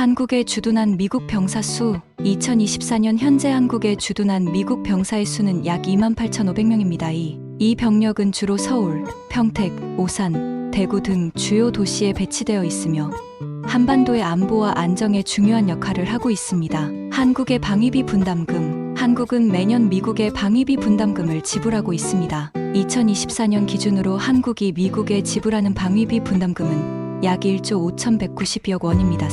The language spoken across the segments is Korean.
한국에 주둔한 미국 병사 수 2024년 현재 한국에 주둔한 미국 병사의 수는 약 28,500명입니다. 이 병력은 주로 서울, 평택, 오산, 대구 등 주요 도시에 배치되어 있으며 한반도의 안보와 안정에 중요한 역할을 하고 있습니다. 한국의 방위비 분담금. 한국은 매년 미국의 방위비 분담금을 지불하고 있습니다. 2024년 기준으로 한국이 미국에 지불하는 방위비 분담금은 약 1조 5,192억 원입니다.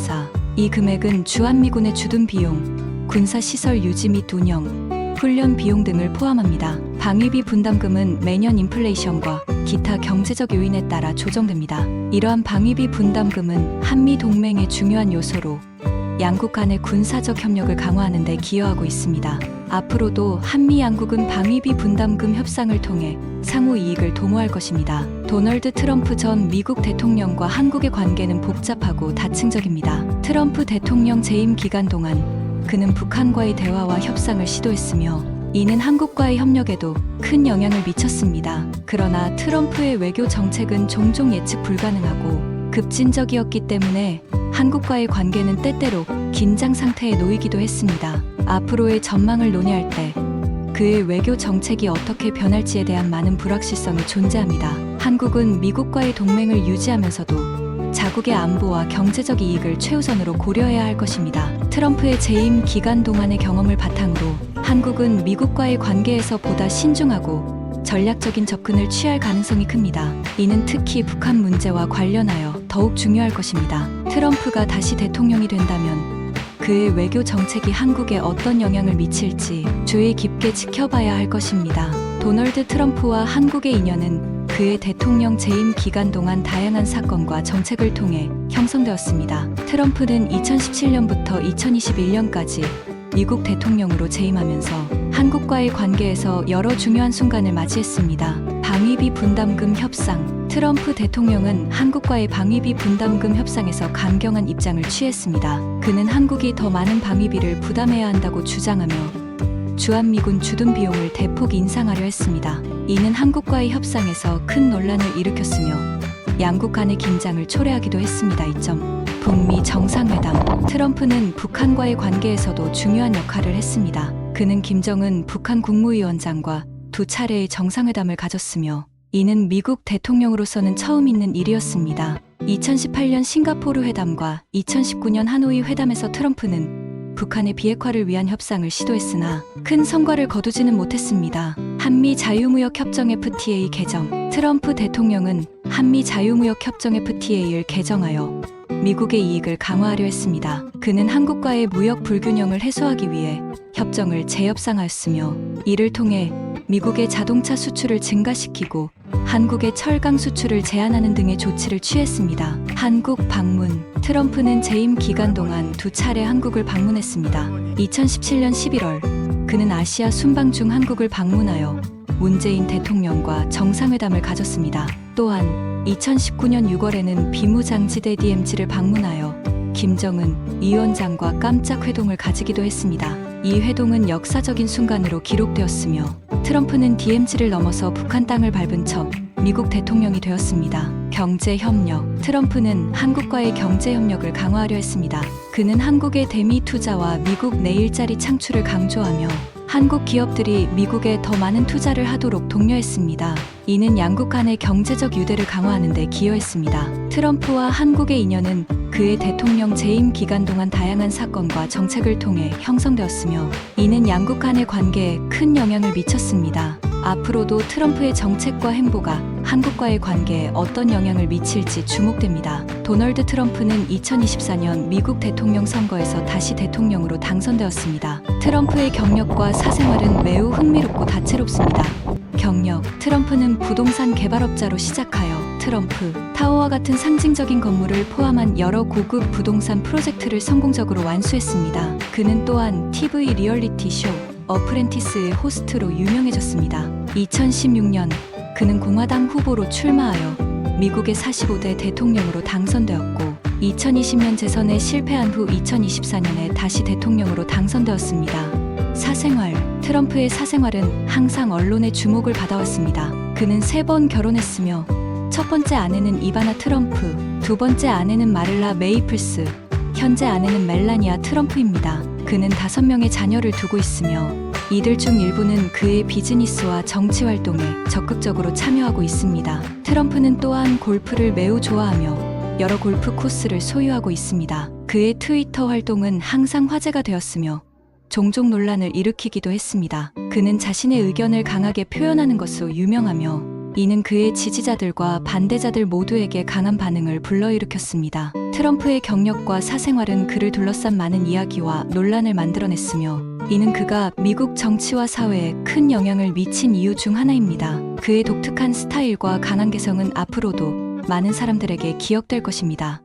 이 금액은 주한미군의 주둔 비용, 군사시설 유지 및 운영, 훈련 비용 등을 포함합니다. 방위비 분담금은 매년 인플레이션과 기타 경제적 요인에 따라 조정됩니다. 이러한 방위비 분담금은 한미 동맹의 중요한 요소로 양국 간의 군사적 협력을 강화하는 데 기여하고 있습니다. 앞으로도 한미 양국은 방위비 분담금 협상을 통해 상호 이익을 도모할 것입니다. 도널드 트럼프 전 미국 대통령과 한국의 관계는 복잡하고 다층적입니다. 트럼프 대통령 재임 기간 동안 그는 북한과의 대화와 협상을 시도했으며 이는 한국과의 협력에도 큰 영향을 미쳤습니다. 그러나 트럼프의 외교 정책은 종종 예측 불가능하고 급진적이었기 때문에 한국과의 관계는 때때로 긴장 상태에 놓이기도 했습니다. 앞으로의 전망을 논의할 때 그의 외교 정책이 어떻게 변할지에 대한 많은 불확실성이 존재합니다. 한국은 미국과의 동맹을 유지하면서도 자국의 안보와 경제적 이익을 최우선으로 고려해야 할 것입니다. 트럼프의 재임 기간 동안의 경험을 바탕으로 한국은 미국과의 관계에서 보다 신중하고 전략적인 접근을 취할 가능성이 큽니다. 이는 특히 북한 문제와 관련하여 더욱 중요할 것입니다. 트럼프가 다시 대통령이 된다면 그의 외교 정책이 한국에 어떤 영향을 미칠지 주의 깊게 지켜봐야 할 것입니다. 도널드 트럼프와 한국의 인연은 그의 대통령 재임 기간 동안 다양한 사건과 정책을 통해 형성되었습니다. 트럼프는 2017년부터 2021년까지 미국 대통령으로 재임하면서 한국과의 관계에서 여러 중요한 순간을 맞이했습니다. 방위비 분담금 협상. 트럼프 대통령은 한국과의 방위비 분담금 협상에서 강경한 입장을 취했습니다. 그는 한국이 더 많은 방위비를 부담해야 한다고 주장하며 주한미군 주둔 비용을 대폭 인상하려 했습니다. 이는 한국과의 협상에서 큰 논란을 일으켰으며 양국 간의 긴장을 초래하기도 했습니다. 북미 정상회담. 트럼프는 북한과의 관계에서도 중요한 역할을 했습니다. 그는 김정은 북한 국무위원장과 두 차례의 정상회담을 가졌으며 이는 미국 대통령으로서는 처음 있는 일이었습니다. 2018년 싱가포르 회담과 2019년 하노이 회담에서 트럼프는 북한의 비핵화를 위한 협상을 시도했으나 큰 성과를 거두지는 못했습니다. 한미 자유무역 협정 FTA의 개정. 트럼프 대통령은 한미 자유무역 협정 FTA를 개정하여 미국의 이익을 강화하려 했습니다. 그는 한국과의 무역 불균형을 해소하기 위해 협정을 재협상하였으며 이를 통해 미국의 자동차 수출을 증가시키고 한국의 철강 수출을 제한하는 등의 조치를 취했습니다. 한국 방문. 트럼프는 재임 기간 동안 두 차례 한국을 방문했습니다. 2017년 11월 그는 아시아 순방 중 한국을 방문하여 문재인 대통령과 정상회담을 가졌습니다. 또한 2019년 6월에는 비무장지대 DMZ를 방문하여 김정은 위원장과 깜짝 회동을 가지기도 했습니다. 이 회동은 역사적인 순간으로 기록되었으며 트럼프는 DMZ를 넘어서 북한 땅을 밟은 첫 미국 대통령이 되었습니다. 경제협력. 트럼프는 한국과의 경제협력을 강화하려 했습니다. 그는 한국의 대미 투자와 미국 내 일자리 창출을 강조하며 한국 기업들이 미국에 더 많은 투자를 하도록 독려했습니다. 이는 양국 간의 경제적 유대를 강화하는 데 기여했습니다. 트럼프와 한국의 인연은 그의 대통령 재임 기간 동안 다양한 사건과 정책을 통해 형성되었으며 이는 양국 간의 관계에 큰 영향을 미쳤습니다. 앞으로도 트럼프의 정책과 행보가 한국과의 관계에 어떤 영향을 미칠지 주목됩니다. 도널드 트럼프는 2024년 미국 대통령 선거에서 다시 대통령으로 당선되었습니다. 트럼프의 경력과 사생활은 매우 흥미롭고 다채롭습니다. 경력. 트럼프는 부동산 개발업자로 시작하여 트럼프 타워와 같은 상징적인 건물을 포함한 여러 고급 부동산 프로젝트를 성공적으로 완수했습니다. 그는 또한 TV 리얼리티 쇼 어프렌티스의 호스트로 유명해졌습니다. 2016년 그는 공화당 후보로 출마하여 미국의 45대 대통령으로 당선되었고 2020년 재선에 실패한 후 2024년에 다시 대통령으로 당선되었습니다. 사생활. 트럼프의 사생활은 항상 언론의 주목을 받아왔습니다. 그는 3번 결혼했으며 첫 번째 아내는 이바나 트럼프, 두 번째 아내는 마를라 메이플스, 현재 아내는 멜라니아 트럼프입니다. 그는 5명의 자녀를 두고 있으며 이들 중 일부는 그의 비즈니스와 정치 활동에 적극적으로 참여하고 있습니다. 트럼프는 또한 골프를 매우 좋아하며 여러 골프 코스를 소유하고 있습니다. 그의 트위터 활동은 항상 화제가 되었으며 종종 논란을 일으키기도 했습니다. 그는 자신의 의견을 강하게 표현하는 것으로 유명하며 이는 그의 지지자들과 반대자들 모두에게 강한 반응을 불러일으켰습니다. 트럼프의 경력과 사생활은 그를 둘러싼 많은 이야기와 논란을 만들어냈으며 이는 그가 미국 정치와 사회에 큰 영향을 미친 이유 중 하나입니다. 그의 독특한 스타일과 강한 개성은 앞으로도 많은 사람들에게 기억될 것입니다.